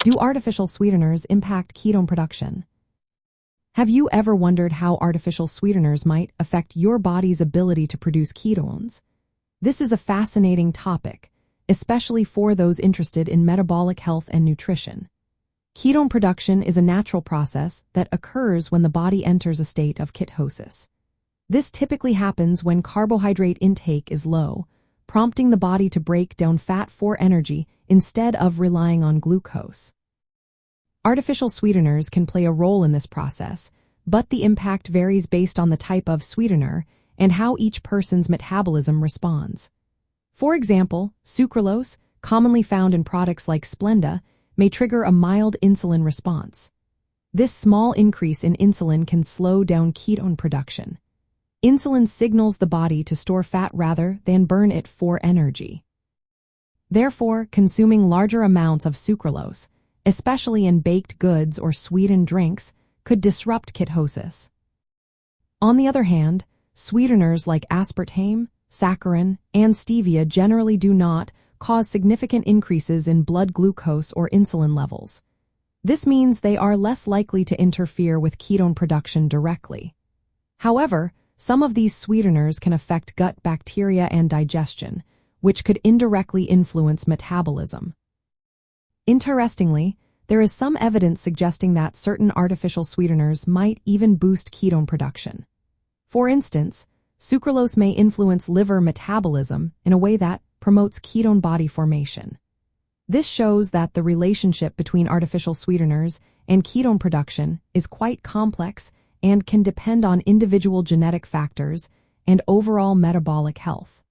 Do artificial sweeteners impact ketone production? Have you ever wondered how artificial sweeteners might affect your body's ability to produce ketones? This is a fascinating topic, especially for those interested in metabolic health and nutrition. Ketone production is a natural process that occurs when the body enters a state of ketosis. This typically happens when carbohydrate intake is low, prompting the body to break down fat for energy instead of relying on glucose. Artificial sweeteners can play a role in this process, but the impact varies based on the type of sweetener and how each person's metabolism responds. For example, sucralose, commonly found in products like Splenda, may trigger a mild insulin response. This small increase in insulin can slow down ketone production. Insulin signals the body to store fat rather than burn it for energy. Therefore, consuming larger amounts of sucralose, especially in baked goods or sweetened drinks, could disrupt ketosis. On the other hand, sweeteners like aspartame, saccharin, and stevia generally do not cause significant increases in blood glucose or insulin levels. This means they are less likely to interfere with ketone production directly. However, some of these sweeteners can affect gut bacteria and digestion, which could indirectly influence metabolism. Interestingly, there is some evidence suggesting that certain artificial sweeteners might even boost ketone production. For instance, sucralose may influence liver metabolism in a way that promotes ketone body formation. This shows that the relationship between artificial sweeteners and ketone production is quite complex and can depend on individual genetic factors and overall metabolic health.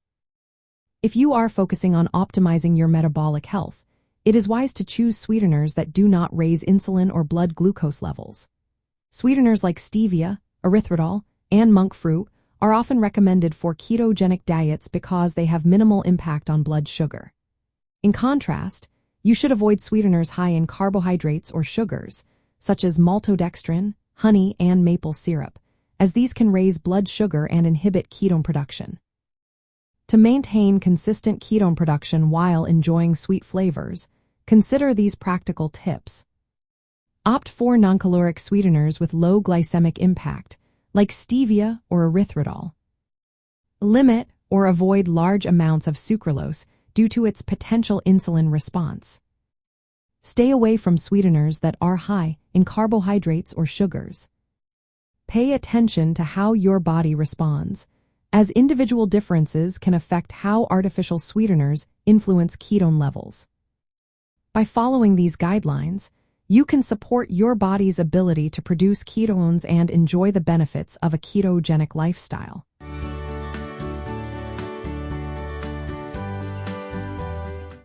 If you are focusing on optimizing your metabolic health, it is wise to choose sweeteners that do not raise insulin or blood glucose levels. Sweeteners like stevia, erythritol, and monk fruit are often recommended for ketogenic diets because they have minimal impact on blood sugar. In contrast, you should avoid sweeteners high in carbohydrates or sugars, such as maltodextrin, honey, and maple syrup, as these can raise blood sugar and inhibit ketone production. To maintain consistent ketone production while enjoying sweet flavors, consider these practical tips. Opt for non-caloric sweeteners with low glycemic impact, like stevia or erythritol. Limit or avoid large amounts of sucralose due to its potential insulin response. Stay away from sweeteners that are high in carbohydrates or sugars. Pay attention to how your body responds, as individual differences can affect how artificial sweeteners influence ketone levels. By following these guidelines, you can support your body's ability to produce ketones and enjoy the benefits of a ketogenic lifestyle.